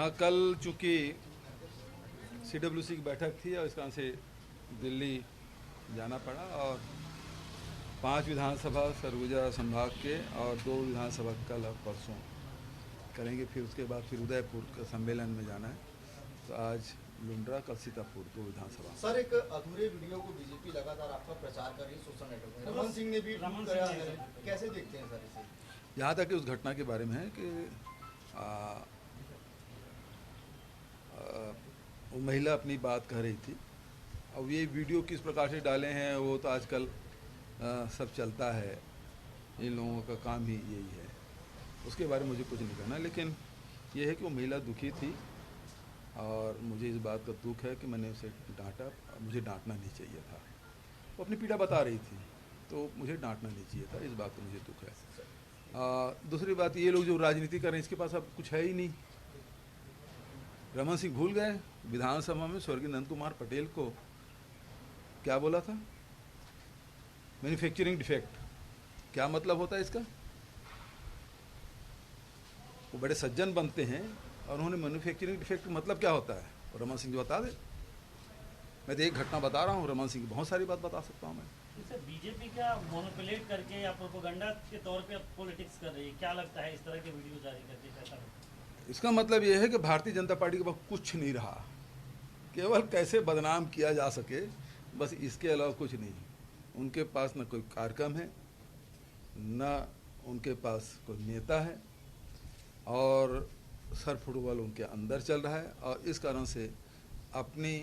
हाँ, कल चूँकि CWC की बैठक थी और इस कारण से दिल्ली जाना पड़ा और 5 विधानसभा सरगुजा संभाग के और 2 विधानसभा कल और परसों करेंगे। फिर उसके बाद फिर उदयपुर का सम्मेलन में जाना है। तो आज लुंड्रा, कल सीतापुर 2 विधानसभा। सर, एक अधूरे वीडियो को बीजेपी लगातार आपका प्रचार कर रही है सोशल नेटवर्क में। रमन सिंह ने भी ट्वीट किया है, कैसे देखते हैं सर इसे? यहाँ तक कि उस घटना के बारे में है कि वो महिला अपनी बात कह रही थी। अब ये वीडियो किस प्रकार से डाले हैं वो तो आजकल सब चलता है, इन लोगों का काम ही यही है। उसके बारे में मुझे कुछ नहीं कहना, लेकिन ये है कि वो महिला दुखी थी और मुझे इस बात का दुख है कि मैंने उसे डांटा। मुझे डांटना नहीं चाहिए था। वो अपनी पीड़ा बता रही थी तो मुझे डांटना नहीं चाहिए था। इस बात का मुझे दुख है। दूसरी बात, ये लोग जो राजनीति कर रहे हैं इसके पास अब कुछ है ही नहीं। रमन सिंह भूल गए विधानसभा में स्वर्गीय नंद कुमार पटेल को क्या बोला था? Manufacturing defect. क्या मतलब होता है इसका? वो बड़े सज्जन बनते हैं और उन्होंने मैन्युफैक्चरिंग डिफेक्ट मतलब क्या होता है और रमन सिंह जो बता दे। मैं तो एक घटना बता रहा हूँ, रमन सिंह की बहुत सारी बात बता सकता हूँ मैं। बीजेपी क्या मोनोपुलेट करके या प्रोपेगेंडा के तौर पे पॉलिटिक्स कर रही है? क्या लगता है इस तरह के वीडियो जारी करके कैसा लगता है? इसका मतलब ये है कि भारतीय जनता पार्टी के पास कुछ नहीं रहा, केवल कैसे बदनाम किया जा सके, बस इसके अलावा कुछ नहीं। उनके पास न कोई कार्यक्रम है, न उनके पास कोई नेता है और सर फुटबॉल उनके अंदर चल रहा है। और इस कारण से अपनी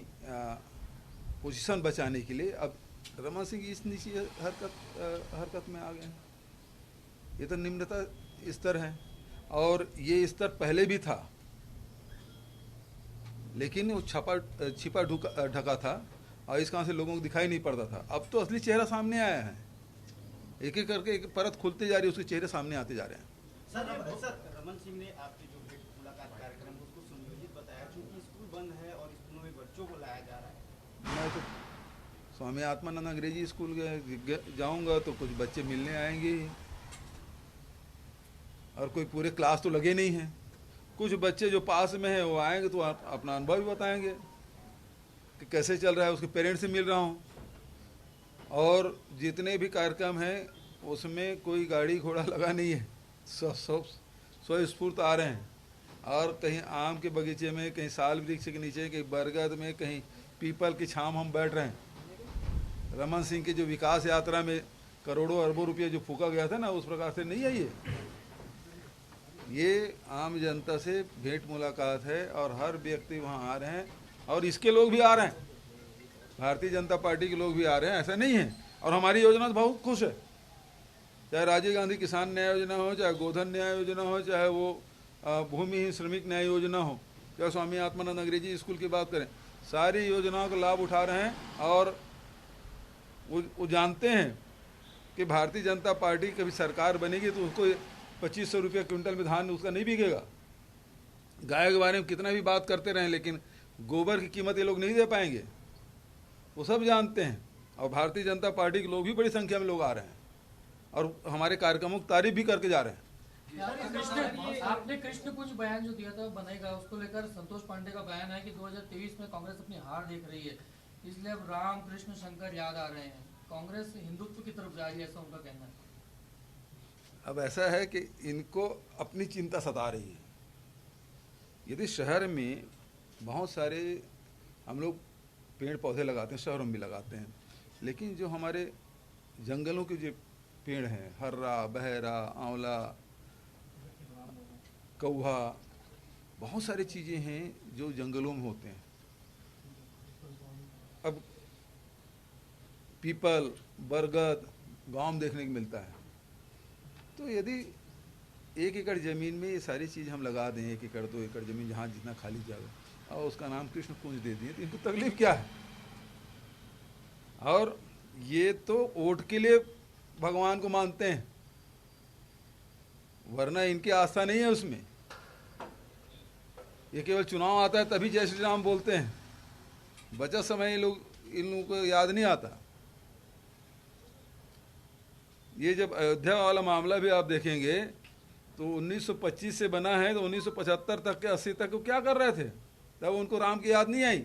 पोजीशन बचाने के लिए अब रमन सिंह इस नीची हरकत में आ गए हैं। ये तो निम्नता स्तर है और ये स्तर पहले भी था, लेकिन वो छिपा ढका था और इस कारण से लोगों को दिखाई नहीं पड़ता था। अब तो असली चेहरा सामने आया है, एक एक करके एक परत खुलते जा रही है, उसके चेहरे सामने आते जा रहे हैं। सर, रमन सिंह ने आपके जो भेंट मुलाकात कार्यक्रम उसको संयोजित बताया, क्योंकि स्कूल बंद है और स्कूलों में बच्चों को लाया जा रहा है। मैं तो स्वामी आत्मानंद अंग्रेजी स्कूल जाऊंगा तो कुछ बच्चे मिलने आएंगे ही, और कोई पूरे क्लास तो लगे नहीं हैं। कुछ बच्चे जो पास में हैं वो आएंगे तो अपना अनुभव भी बताएंगे कि कैसे चल रहा है। उसके पेरेंट्स से मिल रहा हूँ और जितने भी कार्यक्रम हैं उसमें कोई गाड़ी घोड़ा लगा नहीं है, स्वस्फूर्त आ रहे हैं। और कहीं आम के बगीचे में, कहीं साल वृक्ष के नीचे, कहीं बरगद में, कहीं पीपल की छांव हम बैठ रहे हैं। रमन सिंह की जो विकास यात्रा में करोड़ों अरबों रुपये जो फूका गया था ना, उस प्रकार से नहीं है ये आम जनता से भेंट मुलाकात है और हर व्यक्ति वहाँ आ रहे हैं और इसके लोग भी आ रहे हैं, भारतीय जनता पार्टी के लोग भी आ रहे हैं, ऐसा नहीं है। और हमारी योजना से बहुत खुश है, चाहे राजीव गांधी किसान न्याय योजना हो, चाहे गोधन न्याय योजना हो, चाहे वो भूमिहीन श्रमिक न्याय योजना हो, चाहे स्वामी आत्मानंद अंग्रेजी स्कूल की बात करें, सारी योजनाओं का लाभ उठा रहे हैं। और वो जानते हैं कि भारतीय जनता पार्टी कभी सरकार बनेगी तो उसको 2500 रुपये क्विंटल में धान उसका नहीं बिकेगा। गाय के बारे में कितना भी बात करते रहें, लेकिन गोबर की कीमत ये लोग नहीं दे पाएंगे, वो सब जानते हैं। और भारतीय जनता पार्टी के लोग भी बड़ी संख्या में लोग आ रहे हैं और हमारे कार्यक्रमों की तारीफ भी करके जा रहे हैं। आपने कृष्ण कुछ बयान जो दिया था बनेगा, उसको लेकर संतोष पांडे का बयान है कि 2023 में कांग्रेस अपनी हार देख रही है, इसलिए अब राम कृष्ण शंकर याद आ रहे हैं, कांग्रेस हिंदुत्व की तरफ जा रही है, ऐसा उनका कहना है। अब ऐसा है कि इनको अपनी चिंता सता रही है। यदि शहर में बहुत सारे हम लोग पेड़ पौधे लगाते हैं, शहरों में भी लगाते हैं, लेकिन जो हमारे जंगलों के जो पेड़ हैं, हर्रा, बहरा, आंवला, कौहा, बहुत सारी चीज़ें हैं जो जंगलों में होते हैं। अब पीपल, बरगद गांव में देखने को मिलता है। तो यदि 1 एकड़ ज़मीन में ये सारी चीज़ हम लगा दें, 1 एकड़ 2 एकड़ ज़मीन जहाँ जितना खाली जगह, और उसका नाम कृष्ण कुंज दे दिए, तो इनको तकलीफ क्या है? और ये तो वोट के लिए भगवान को मानते हैं, वरना इनकी आस्था नहीं है उसमें। ये केवल चुनाव आता है तभी जय श्री राम बोलते हैं, बचा समय इन लोगों को याद नहीं आता। ये जब अयोध्या वाला मामला भी आप देखेंगे तो 1925 से बना है, तो 1975 तक के 80 तक वो क्या कर रहे थे? तब उनको राम की याद नहीं आई।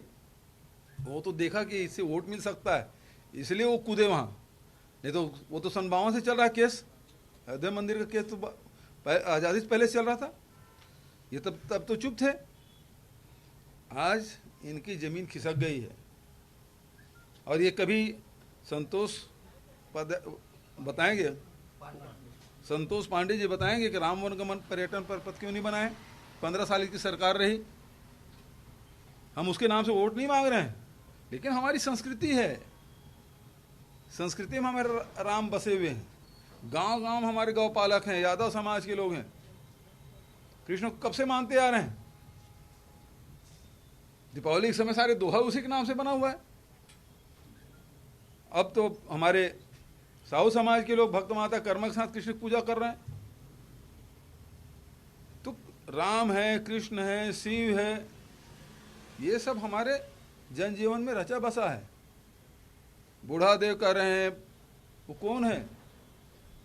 वो तो देखा कि इससे वोट मिल सकता है, इसलिए वो कूदे वहाँ। नहीं तो वो तो सन 52 से चल रहा है केस, अयोध्या मंदिर का केस तो आज़ादी से पहले चल रहा था। ये तब तो चुप थे। आज इनकी ज़मीन खिसक गई है और ये कभी संतोष बताएंगे, संतोष पांडे जी बताएंगे कि राम वनगमन पर्यटन पर्पथ क्यों नहीं बनाए? 15 साल की सरकार रही, हम उसके नाम से वोट नहीं मांग रहे हैं, लेकिन हमारी संस्कृति है, संस्कृति में हमारे राम बसे हुए हैं। गांव गांव हमारे गौ पालक हैं, यादव समाज के लोग हैं, कृष्ण को कब से मानते आ रहे हैं। दीपावली के समय सारे दोहा उसी के नाम से बना हुआ है। अब तो हमारे साहू समाज के लोग भक्त माता कर्म के साथ कृष्ण की पूजा कर रहे हैं। तो राम है, कृष्ण है, शिव है, ये सब हमारे जनजीवन में रचा बसा है। बूढ़ा देव कह रहे हैं, वो कौन है?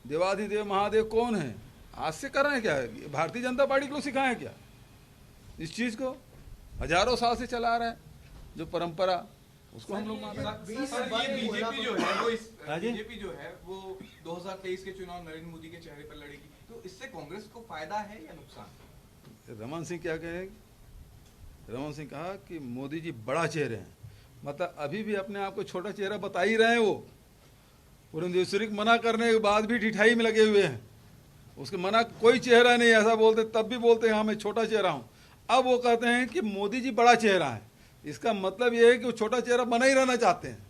देवाधिदेव महादेव कौन है? आज से कर रहे हैं क्या? भारतीय जनता पार्टी के लोग सिखाए क्या इस चीज को? हजारों साल से चला आ रहा है जो परंपरा, उसको हम लोग मानते हैं। बीजेपी जो है वो बीजेपी जो है वो 2023 के चुनाव नरेंद्र मोदी के चेहरे पर लड़ेगी, तो इससे कांग्रेस को फायदा है या नुकसान? रमन सिंह क्या कहे? रमन सिंह कहा कि मोदी जी बड़ा चेहरे हैं, मतलब अभी भी अपने आप को छोटा चेहरा बता ही रहे हैं। वो पुरंदेश्वरी को मना करने के बाद भी ढिठाई में लगे हुए हैं, उसके मना कोई चेहरा नहीं, ऐसा बोलते तब भी बोलते हैं हाँ मैं छोटा चेहरा हूँ। अब वो कहते हैं कि मोदी जी बड़ा चेहरा है, इसका मतलब ये है कि वो छोटा चेहरा बना ही रहना चाहते हैं।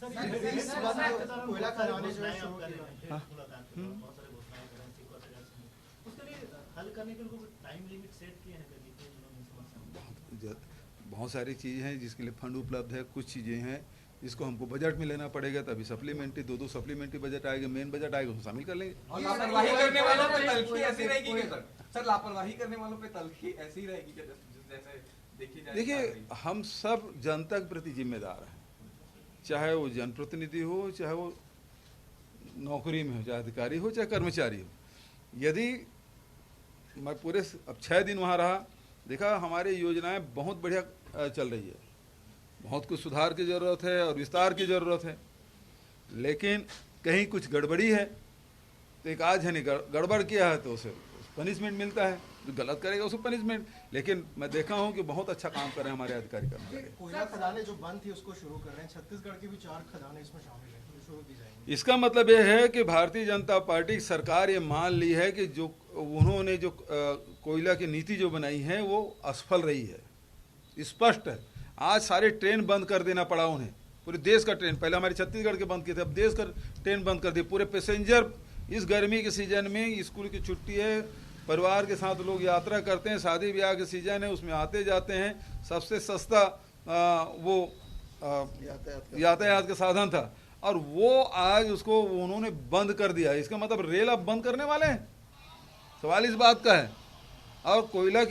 कोयला खदानें जो है शुरू की गई। उसके लिए हल करने के लिए टाइम लिमिट सेट किए हैं? बहुत सारी चीज़ें हैं जिसके लिए फंड उपलब्ध है, कुछ चीज़ें हैं जिसको हमको बजट में लेना पड़ेगा, तभी सप्लीमेंट्री 2-2 सप्लीमेंटरी बजट आएगा, मेन बजट आएगा उसको शामिल कर लेंगे। और लापरवाही करने वालों पे तलखी ऐसी रहेगी क्या सर? सर लापरवाही करने वालों पे तलखी ऐसी रहेगी क्या जैसे देखी जाए? देखिए, हम सब जनता के प्रति जिम्मेदार हैं, चाहे वो जनप्रतिनिधि हो, चाहे वो नौकरी में हो, चाहे अधिकारी हो, चाहे कर्मचारी हो। यदि मैं पूरे अब 6 दिन वहाँ रहा, देखा हमारी योजनाएं बहुत बढ़िया चल रही है, बहुत कुछ सुधार की ज़रूरत है और विस्तार की ज़रूरत है, लेकिन कहीं कुछ गड़बड़ी है तो एक आज है नहीं, गड़बड़ किया है तो उसे पनिशमेंट मिलता है, जो गलत करेगा उसको पनिशमेंट। लेकिन मैं देखा हूँ कि बहुत अच्छा काम कर रहे हैं हमारे अधिकारी कर्मचारी। कोयला खदानें जो बंद थी उसको शुरू कर रहे हैं, छत्तीसगढ़ की भी 4 खदानें इसमें शामिल हैं, जो शुरू की जाएंगी। इसका मतलब यह है कि भारतीय जनता पार्टी की सरकार ये मान ली है कि जो उन्होंने जो कोयला की नीति जो बनाई है वो असफल रही है, स्पष्ट है। आज सारे ट्रेन बंद कर देना पड़ा उन्हें, पूरे देश का ट्रेन, पहले हमारे छत्तीसगढ़ के बंद किए थे, अब देश का ट्रेन बंद कर दिए। पूरे पैसेंजर इस गर्मी के सीजन में, स्कूल की छुट्टी है, परिवार के साथ लोग यात्रा करते हैं, शादी ब्याह के सीजन है, उसमें आते जाते हैं, सबसे सस्ता वो यातायात का साधन था, और वो आज उसको उन्होंने बंद कर दिया। इसका मतलब रेल अब बंद करने वाले हैं, सवाल इस बात का है। और कोयला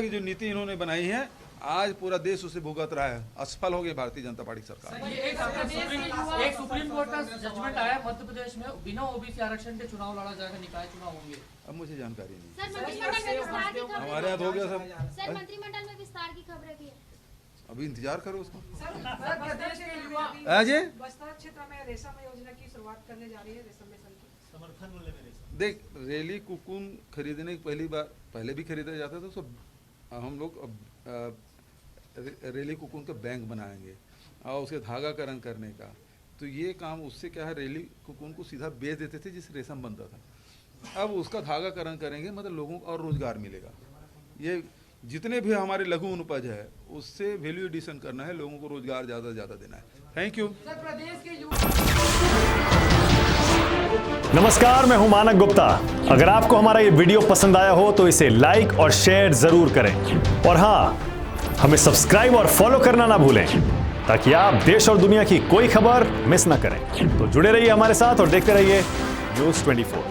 की जो नीति इन्होंने बनाई है, आज पूरा देश उसे भुगत रहा है, असफल हो गई भारतीय जनता पार्टी सरकार। एक सुप्रीम कोर्ट का जजमेंट आया मध्य प्रदेश में, बिना ओबीसी आरक्षण के चुनाव लड़ा जाएगा, निकाय चुनाव होंगे। अब मुझे जानकारी नहीं, सर मंत्रिमंडल में विस्तार की खबर, हमारे यहाँ हो गया सब। सर मंत्रिमंडल में विस्तार की खबरें भी है, अभी इंतजार करो उसको। सर प्रदेश के युवा अजय बस्तर क्षेत्र में रेशम योजना की शुरुआत करने जा रही है, रेशम मिशन की। समर्थन मूल्य में देख, रेली कुकुन खरीदने की पहले भी खरीदा जाता था, तो हम लोग रेली कुकुन का बैंक बनाएंगे और उसके धागाकरण करने का, तो ये काम उससे क्या है, रेली कुकुन को सीधा बेच देते थे जिससे रेशम बनता था, अब उसका धागाकरण करेंगे, मतलब लोगों को और रोजगार मिलेगा। ये जितने भी हमारे लघु अनुपज है उससे वैल्यू एडिशन करना है, लोगों को रोजगार ज़्यादा से ज़्यादा देना है। Thank you. सर प्रदेश के नमस्कार, मैं हूं मानक गुप्ता। अगर आपको हमारा ये वीडियो पसंद आया हो तो इसे लाइक और शेयर जरूर करें, और हाँ, हमें सब्सक्राइब और फॉलो करना ना भूलें ताकि आप देश और दुनिया की कोई खबर मिस ना करें। तो जुड़े रहिए हमारे साथ और देखते रहिए News 24।